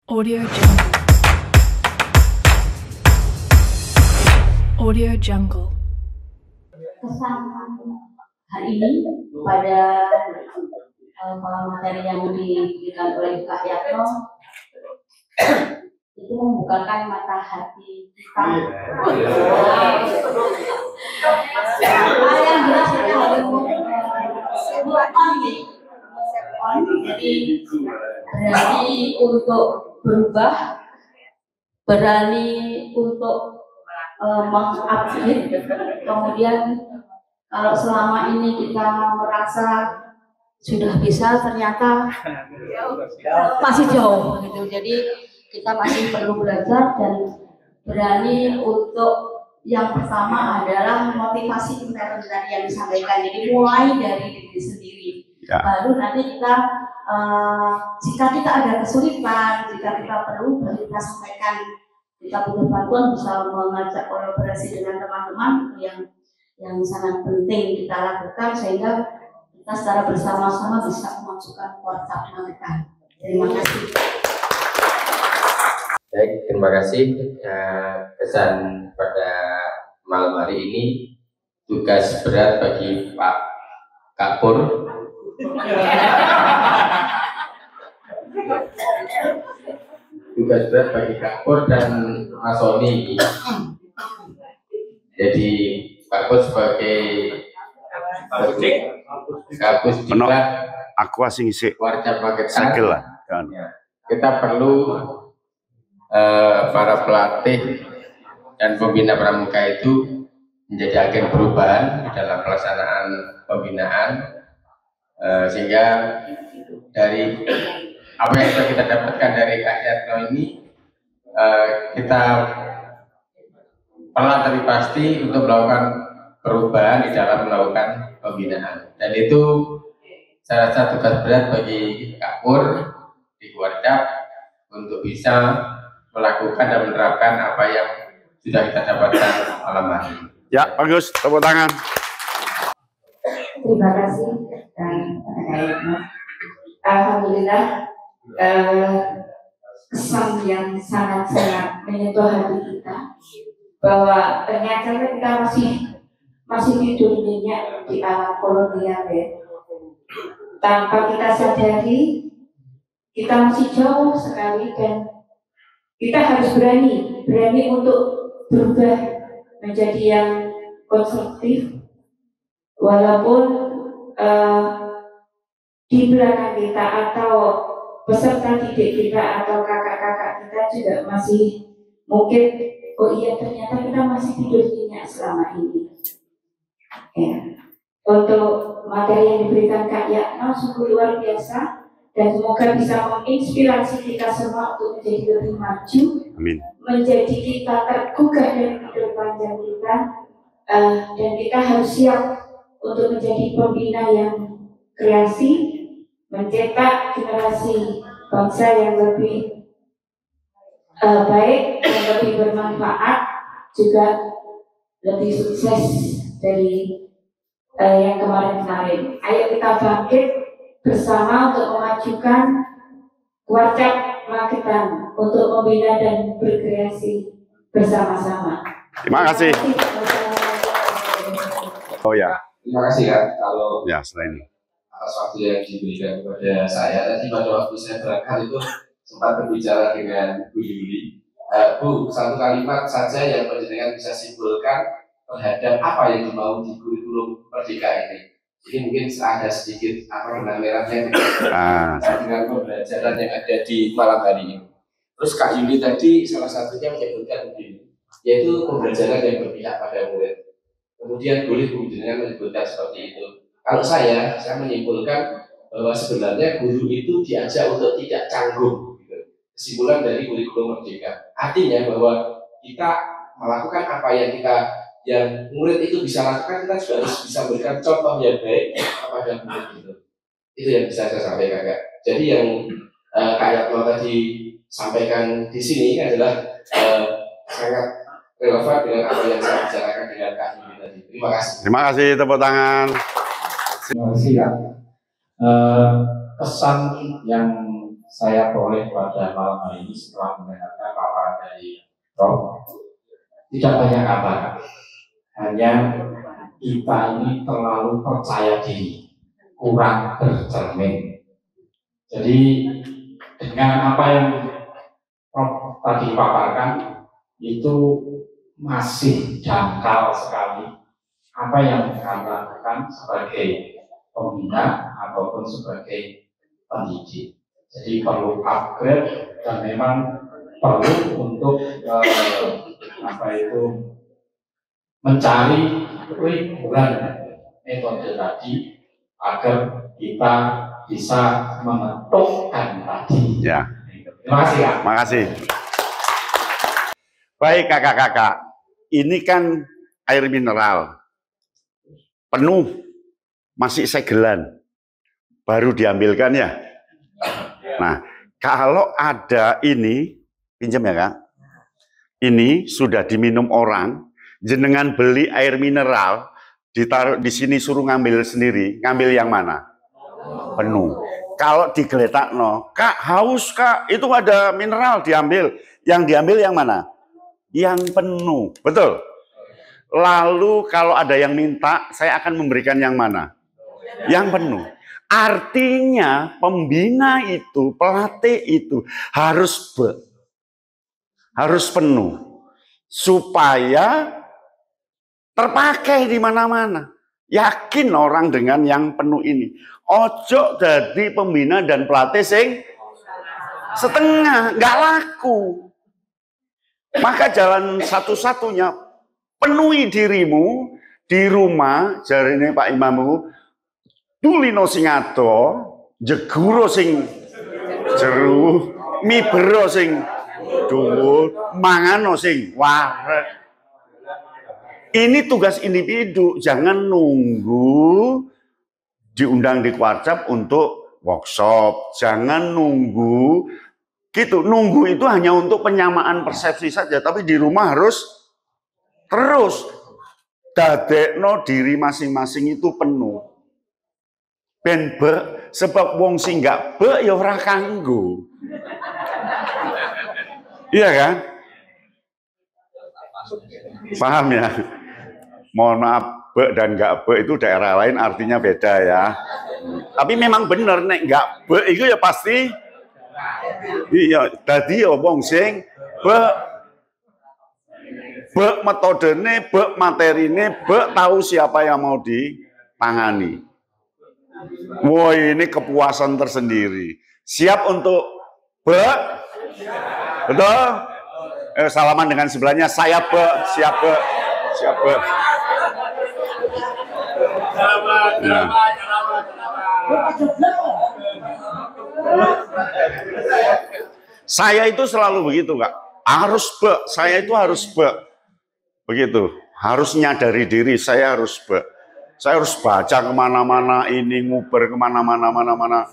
Audio Jungle. Audio Jungle. Kesan hari ini pada materi yang diberikan oleh Kak Yatno itu membukakan mata hati kita. Yang jelas kita harus jadi berani untuk berubah, berani untuk mengupgrade. Kemudian kalau selama ini kita merasa sudah bisa, ternyata masih jauh gitu. Jadi kita masih perlu belajar dan berani untuk yang pertama adalah motivasi intern tadi yang disampaikan. Jadi mulai dari diri sendiri. Ya. Baru nanti kita jika kita ada kesulitan, jika kita perlu, baru kita sampaikan. Kita butuh bantuan, bisa mengajak kolaborasi dengan teman-teman yang sangat penting kita lakukan sehingga kita secara bersama-sama bisa memajukan kuartal mereka. Terima kasih. Baik, terima kasih. Pesan pada malam hari ini, tugas berat bagi Pak Kapur. Tugas berat bagi Kapur dan Mas Sony. Jadi Kapur sebagai Kapus Diklat aku asing isi Warga Magetan. Kita perlu para pelatih dan pembina pramuka itu menjadi agen perubahan dalam pelaksanaan pembinaan, sehingga dari apa yang sudah kita dapatkan dari Kak Yatno ini, kita pelan tapi pasti untuk melakukan perubahan di dalam melakukan pembinaan, dan itu salah satu tugas berat bagi Kak Pur di Warcap untuk bisa melakukan dan menerapkan apa yang sudah kita dapatkan malam hari. Ya, bagus, tepuk tangan. Terima kasih dan alhamdulillah kesan yang sangat-sangat menyentuh hati kita bahwa ternyata kita masih tidur nyenyak di alam kolonial ya. Tanpa kita sadari kita masih jauh sekali dan kita harus berani untuk berubah menjadi yang konstruktif, walaupun di belakang kita atau peserta didik kita atau kakak-kakak kita juga masih mungkin, oh iya ternyata kita masih tidur nyenyak selama ini. Ya. Untuk materi yang diberikan Kak Yatno sungguh luar biasa dan semoga bisa menginspirasi kita semua untuk menjadi lebih maju. Amin. Menjadi kita tergugah dari hidup panjang kita, dan kita harus siap untuk menjadi pembina yang kreasi, mencetak generasi bangsa yang lebih baik, yang lebih bermanfaat, juga lebih sukses dari yang kemarin-kemarin. Ayo kita bangkit bersama untuk memajukan Warcap Magetan untuk membina dan berkreasi bersama-sama. Terima kasih. Oh ya. Terima kasih Kak. Kalau ya selain atas waktu yang diberikan kepada saya tadi, pada waktu saya berangkat itu sempat berbicara dengan Bu Yuli. Bu, satu kalimat saja yang penjenengan bisa simpulkan terhadap apa yang dimau di kurikulum Merdeka ini. Jadi mungkin ada sedikit benang merahnya dengan pembelajaran yang ada di malam hari ini. Terus Kak Yuli tadi salah satunya menyebutkan begini, yaitu pembelajaran yang berpihak pada murid. Kemudian boleh dengan menyebutkan seperti itu. Kalau saya menyimpulkan bahwa sebenarnya guru itu diajak untuk tidak canggung. Kesimpulan dari kurikulum Merdeka. Artinya bahwa kita melakukan apa yang murid itu bisa lakukan, kita juga harus bisa memberikan contoh yang baik kepada murid itu. Itu yang bisa saya sampaikan, Kak. Jadi yang Kak Yatno tadi sampaikan di sini adalah sangat relevan dengan apa yang saya bicarakan dengan Kak Yuli tadi. Terima kasih. Terima kasih, tepuk tangan. Terima kasih, Kak. Pesan yang saya boleh pada malam hari ini setelah mendengarkan paparan dari Rob, tidak banyak kata, hanya kita ini terlalu percaya diri, kurang bercermin. Jadi dengan apa yang Rob tadi paparkan itu masih dangkal sekali apa yang kami lakukan sebagai pembina ataupun sebagai pendidik. Jadi perlu upgrade dan memang perlu untuk mencari kurikulan metode tadi agar kita bisa menentukan tadi. Ya. Terima kasih, Kak. Terima kasih. Baik kakak-kakak, ini kan air mineral penuh, masih segelan, baru diambilkan ya. Nah, kalau ada ini, pinjam ya kak, ini sudah diminum orang, jenengan beli air mineral, ditaruh di sini suruh ngambil sendiri, ngambil yang mana? Penuh. Kalau digeletak no, kak haus kak, itu ada mineral diambil, yang diambil yang mana? Yang penuh, betul. Lalu kalau ada yang minta, saya akan memberikan yang mana? Yang penuh. Artinya pembina itu, pelatih itu harus penuh supaya terpakai di mana-mana. Yakin orang dengan yang penuh ini. Ojo jadi pembina dan pelatih sing setengah, nggak laku. Maka jalan satu-satunya penuhi dirimu di rumah, jarine Pak Imamu, tulino sing ado, jeguro sing jeru, mibero sing dhuwur, mangano sing wareg. Ini tugas individu, jangan nunggu diundang di Kuarcap untuk workshop, jangan nunggu gitu. Nunggu itu hanya untuk penyamaan persepsi saja, tapi di rumah harus terus dadekno diri masing-masing itu penuh. Ben be, sebab wong sing gak be ya ora kanggo. Iya kan? Paham ya? Mohon maaf, be dan gak be itu daerah lain artinya beda ya. Tapi memang bener nek gak be itu ya pasti iya, tadi ya wong sing be metodene, be materine, be tahu siapa yang mau ditangani. Wah, ini kepuasan tersendiri. Siap untuk be? Betul? Salaman dengan sebelahnya, saya be, siap be, siap be. Nah. Saya itu selalu begitu kak, harus be, saya itu harus be, begitu, harus nyadari diri, saya harus be, saya harus baca kemana-mana, ini nguber kemana-mana,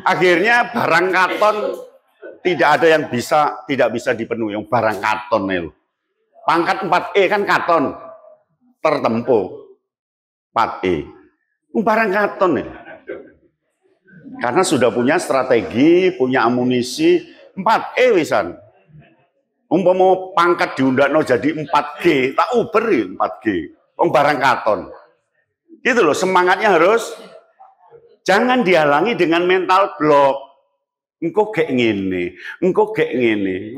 akhirnya barang katon tidak ada yang tidak bisa dipenuhi, yang barang katon itu, pangkat 4E kan katon, tertempuh, 4E, barang katon ya. Karena sudah punya strategi, punya amunisi 4E wisan. Umpama pangkat diundakno jadi 4G, tak uberi 4G. Barang katon. Gitu loh, semangatnya harus jangan dihalangi dengan mental block. Engko gek ngene, engko gek ngene.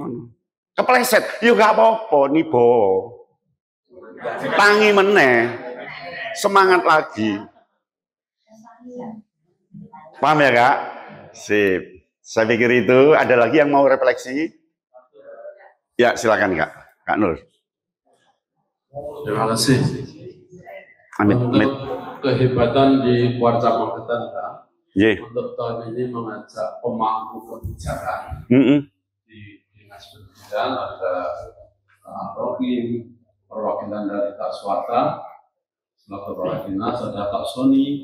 Kepleset, yo gak apa-apa nibo. Tangi meneh. Semangat lagi. Paham ya kak? Sip. Saya pikir itu. Ada lagi yang mau refleksi? Ya silakan kak. Kak Nur. Terima kasih. Amit. Kehebatan di Kuarcap Magetan kak. Yeah. Untuk tahun ini mengajak pemangku kebijakan di Dinas Pendidikan, ada Rokim, perwakilan dari Kak Suwarta, selaku kepala dinas, ada Kak Sony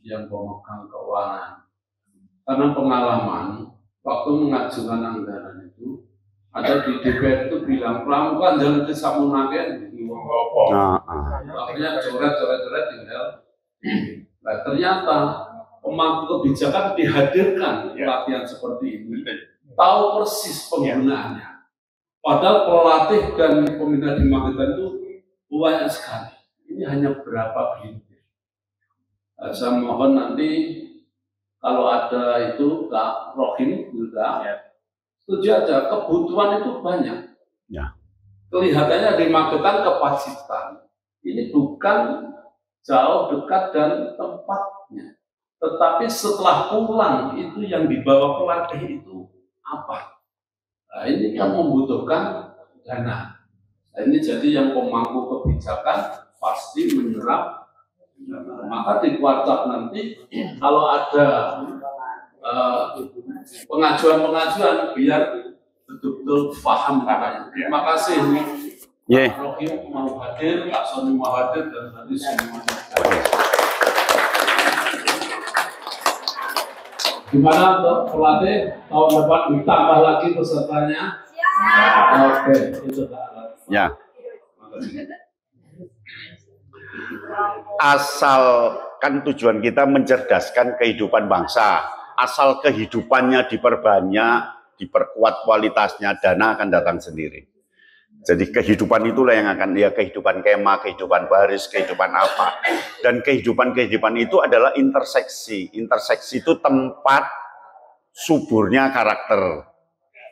yang pemegang keuangan. Karena pengalaman waktu mengajukan anggaran itu ada di DPR itu bilang pramuka jangan disamunakan di akhirnya coret tinggal. Nah, ternyata pemangku kebijakan dihadirkan pelatihan seperti ini, tahu persis penggunaannya. Padahal pelatih dan pembina di Magetan itu banyak sekali. Ini hanya berapa gelintir. Saya mohon nanti kalau ada itu Kak Rohim juga, setuju aja, kebutuhan itu banyak. Ya. Kelihatannya di Magetan ke Pacitan, ini bukan jauh dekat dan tempatnya. Tetapi setelah pulang itu yang dibawa pelatih itu apa? Nah, ini kan membutuhkan dana. Nah, ini jadi yang pemangku kebijakan pasti menyerap dana. Maka di kuartal nanti kalau ada pengajuan-pengajuan biar betul-betul paham katanya. Terima kasih nih. Pak Rohim mau hadir, Pak Sony mau hadir, dan nanti semuanya. Gimana untuk pelatih tahun depan ditambah lagi pesertanya? Oke, itu ya. Asal kan tujuan kita mencerdaskan kehidupan bangsa. Asal kehidupannya diperbanyak, diperkuat kualitasnya, dana akan datang sendiri. Jadi kehidupan itulah yang akan, ya kehidupan kemah, kehidupan baris, kehidupan apa. Dan kehidupan-kehidupan itu adalah interseksi. Interseksi itu tempat suburnya karakter,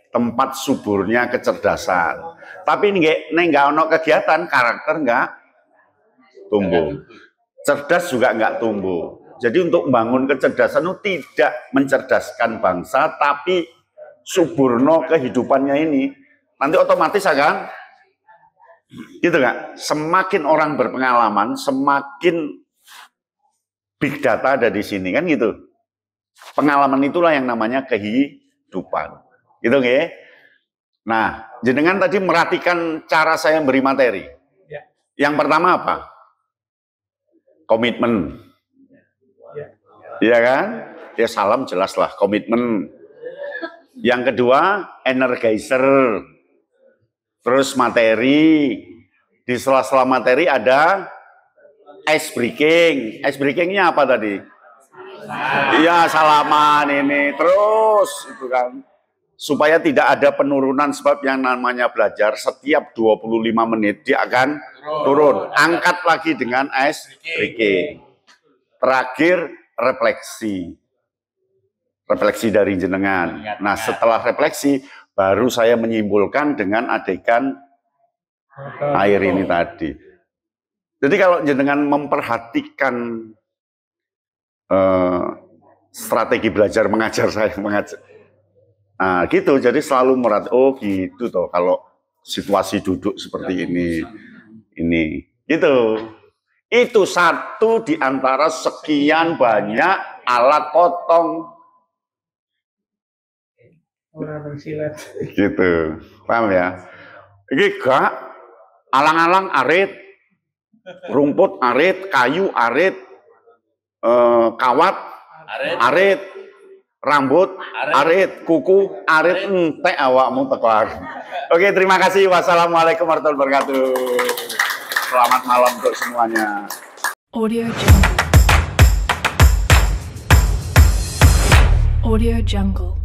tempat suburnya kecerdasan. Tapi nggak ono kegiatan, karakter nggak tumbuh. Cerdas juga nggak tumbuh. Jadi untuk membangun kecerdasan itu tidak mencerdaskan bangsa, tapi suburno kehidupannya ini. Nanti otomatis akan gitu nggak? Semakin orang berpengalaman, semakin big data ada di sini kan gitu. Pengalaman itulah yang namanya kehidupan, gitu nggak? Nah, jenengan tadi merhatikan cara saya beri materi. Yang pertama apa? Komitmen, iya kan? Ya salam jelaslah komitmen. Yang kedua energizer. Terus materi, di sela-sela materi ada ice breaking. Ice breakingnya apa tadi? Iya salaman ini, terus itu kan. Supaya tidak ada penurunan, sebab yang namanya belajar setiap 25 menit dia akan turun. Angkat lagi dengan ice breaking. Terakhir refleksi. Refleksi dari jenengan. Nah setelah refleksi, baru saya menyimpulkan dengan adegan air ini tadi. Jadi kalau jenengan memperhatikan strategi belajar mengajar saya mengajar, nah gitu. Jadi selalu oh gitu toh kalau situasi duduk seperti ini gitu. Itu satu di antara sekian banyak alat potong. Gitu, paham ya? Ini gak alang-alang arit, rumput arit, kayu arit, kawat arit, rambut arit, kuku arit, entek awakmu teklar. Oke, terima kasih. Wassalamualaikum warahmatullahi wabarakatuh. Selamat malam untuk semuanya. Audio Jungle.